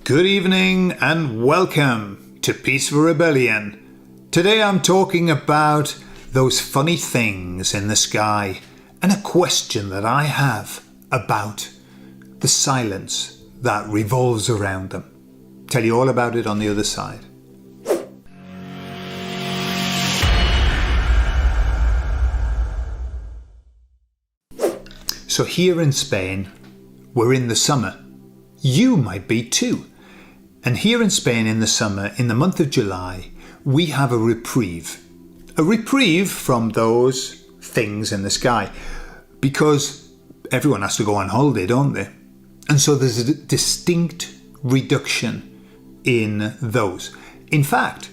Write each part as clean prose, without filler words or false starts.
Good evening and welcome to Peaceful Rebellion. Today I'm talking about those funny things in the sky and a question that I have about the silence that revolves around them. Tell you all about it on the other side. So here in Spain, we're in the summer. You might be too. And here in Spain in the summer, in the month of July, we have a reprieve. A reprieve from those things in the sky. Because everyone has to go on holiday, don't they? And so there's a distinct reduction in those. In fact,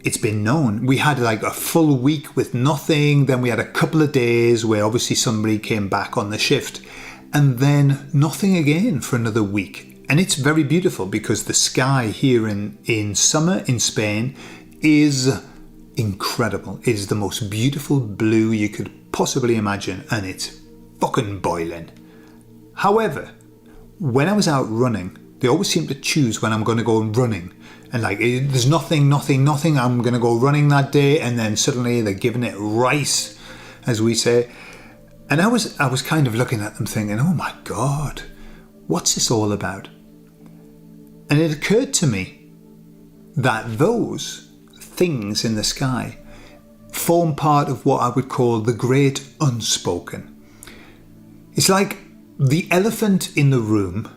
it's been known. We had like a full week with nothing. Then we had a couple of days where obviously somebody came back on the shift. And then nothing again for another week. And it's very beautiful because the sky here in summer in Spain is incredible. It is the most beautiful blue you could possibly imagine, and it's fucking boiling. However, when I was out running, they always seem to choose when I'm going to go running. And like, there's nothing, I'm going to go running that day, and then suddenly they're giving it rice, as we say. And I was kind of looking at them thinking, oh my God, what's this all about? And it occurred to me that those things in the sky form part of what I would call the great unspoken. It's like the elephant in the room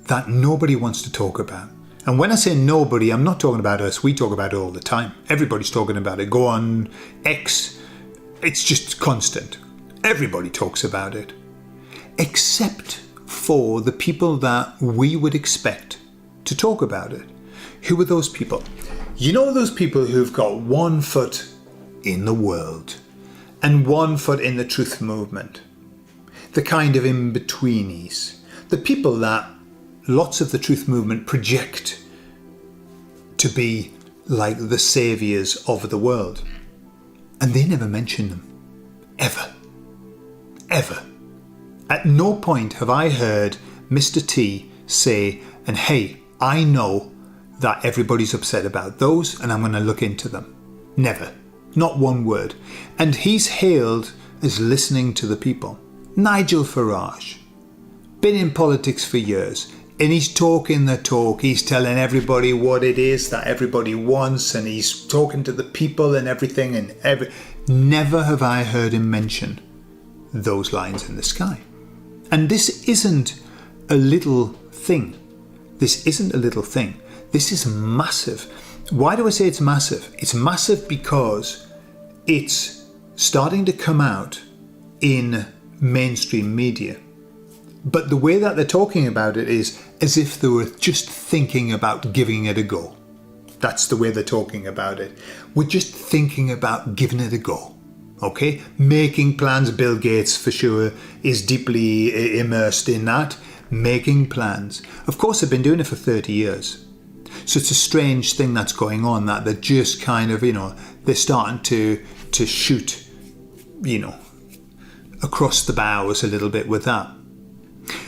that nobody wants to talk about. And when I say nobody, I'm not talking about us. We talk about it all the time. Everybody's talking about it. Go on X. It's just constant. Everybody talks about it. Except for the people that we would expect to talk about it. Who are those people? You know those people who've got 1 foot in the world and 1 foot in the truth movement. The kind of in-betweenies. The people that lots of the truth movement project to be like the saviours of the world. And they never mention them. Ever. Ever. At no point have I heard Mr. T say, and hey, I know that everybody's upset about those and I'm going to look into them. Never. Not one word. And he's hailed as listening to the people. Nigel Farage. Been in politics for years. And he's talking the talk. He's telling everybody what it is that everybody wants. And he's talking to the people and everything. Never have I heard him mention those lines in the sky. And this isn't a little thing. This isn't a little thing. This is massive. Why do I say it's massive? It's massive because it's starting to come out in mainstream media. But the way that they're talking about it is as if they were just thinking about giving it a go. That's the way they're talking about it. We're just thinking about giving it a go. Okay? Making plans. Bill Gates, for sure, is deeply immersed in that. Making plans. Of course, they've been doing it for 30 years. So it's a strange thing that's going on, that they're just kind of, they're starting to shoot, across the bows a little bit with that.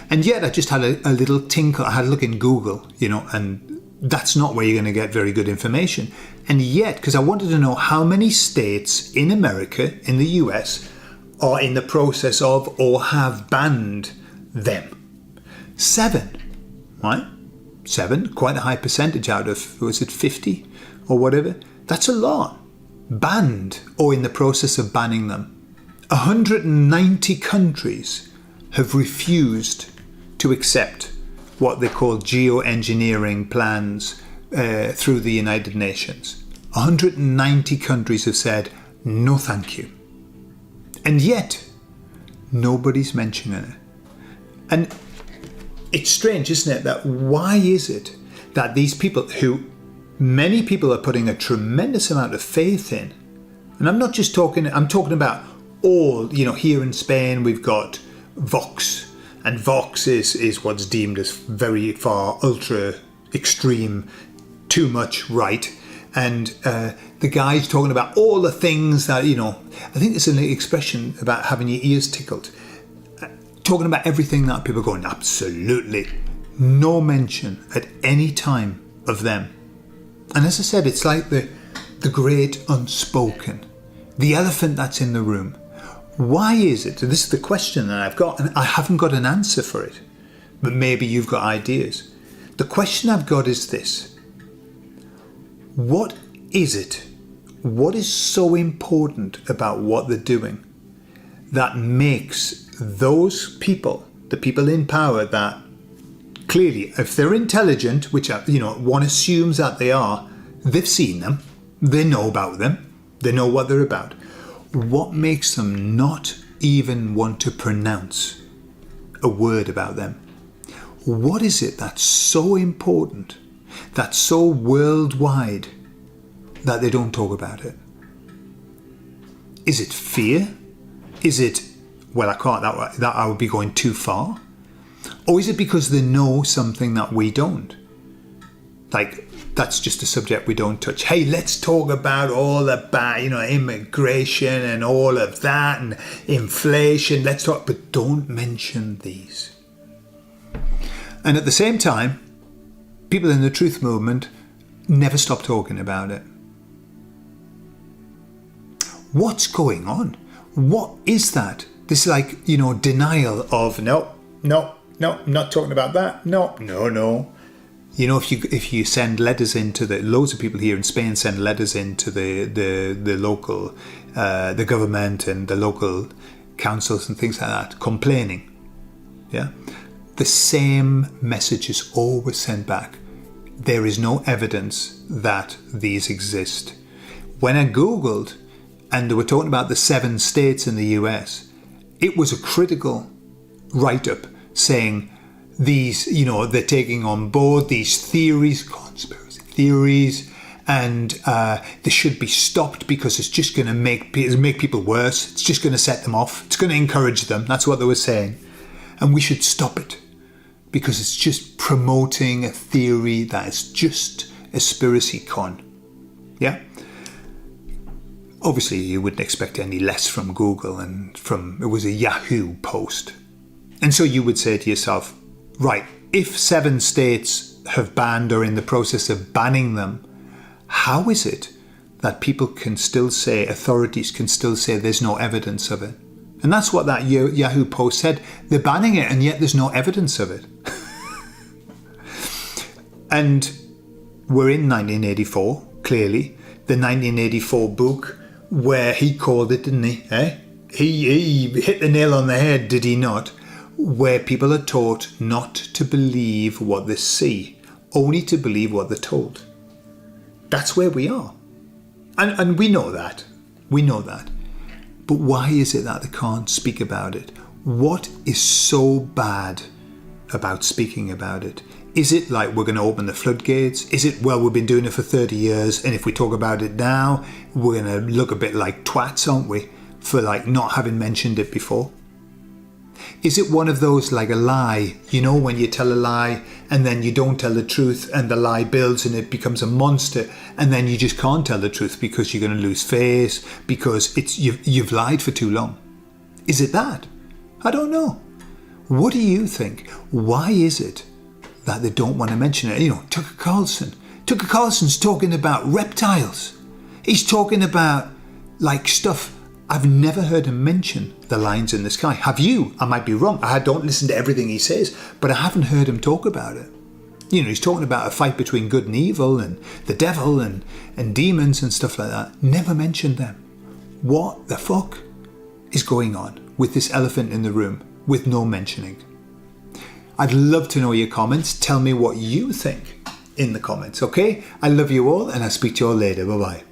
And yet I just had a little tinkle. I had a look in Google, and that's not where you're going to get very good information. And yet, because I wanted to know how many states in America, in the US, are in the process of or have banned them. 7, right? 7, quite a high percentage out of, was it 50 or whatever? That's a lot. Banned or in the process of banning them. 190 countries have refused to accept what they call geoengineering plans through the United Nations. 190 countries have said, no thank you. And yet, nobody's mentioning it. And it's strange, isn't it, that why is it that these people who many people are putting a tremendous amount of faith in, and I'm talking about all, here in Spain we've got Vox, and Vox is what's deemed as very far ultra extreme, too much right. And the guy's talking about all the things that, I think it's an expression about having your ears tickled. Talking about everything that people are going, absolutely no mention at any time of them. And as I said, it's like the great unspoken, the elephant that's in the room. Why is it? And this is the question that I've got, and I haven't got an answer for it, but maybe you've got ideas. The question I've got is this: what is it? What is so important about what they're doing that makes those people, the people in power, that clearly, if they're intelligent, which one assumes that they are, they've seen them, they know about them, they know what they're about. What makes them not even want to pronounce a word about them? What is it that's so important, that's so worldwide, that they don't talk about it? Is it fear? Is it, well, I can't, that I would be going too far? Or is it because they know something that we don't? Like, that's just a subject we don't touch. Hey, let's talk about all about, immigration and all of that and inflation. Let's talk, but don't mention these. And at the same time, people in the truth movement never stop talking about it. What's going on? What is that? This denial of no, not talking about that. No. If you send letters into loads of people here in Spain send letters into the local, the government and the local councils and things like that, complaining. Yeah, the same message is always sent back. There is no evidence that these exist. When I Googled, and they were talking about the 7 states in the US, it was a critical write-up saying these, they're taking on board these theories, conspiracy theories, and they should be stopped because it's just going to make people worse. It's just going to set them off. It's going to encourage them. That's what they were saying. And we should stop it because it's just promoting a theory that is just a conspiracy con. Yeah? Obviously, you wouldn't expect any less from Google and it was a Yahoo post. And so you would say to yourself, right, if 7 states have banned or in the process of banning them, how is it that people can still say, authorities can still say there's no evidence of it? And that's what that Yahoo post said. They're banning it and yet there's no evidence of it. And we're in 1984, clearly. The 1984 book where he called it, didn't he? He hit the nail on the head, did he not? Where people are taught not to believe what they see, only to believe what they're told. That's where we are. And we know that. We know that. But why is it that they can't speak about it? What is so bad about speaking about it? Is it like we're going to open the floodgates? Is it, well, we've been doing it for 30 years and if we talk about it now, we're going to look a bit like twats, aren't we? For not having mentioned it before? Is it one of those like a lie, when you tell a lie and then you don't tell the truth and the lie builds and it becomes a monster and then you just can't tell the truth because you're going to lose face because you've lied for too long? Is it that? I don't know. What do you think? Why is it that they don't want to mention it? Tucker Carlson's talking about reptiles. He's talking about stuff. I've never heard him mention the lines in the sky. Have you? I might be wrong. I don't listen to everything he says, but I haven't heard him talk about it. He's talking about a fight between good and evil and the devil and demons and stuff like that. Never mentioned them. What the fuck is going on with this elephant in the room with no mentioning? I'd love to know your comments. Tell me what you think in the comments, okay? I love you all and I'll speak to you all later. Bye-bye.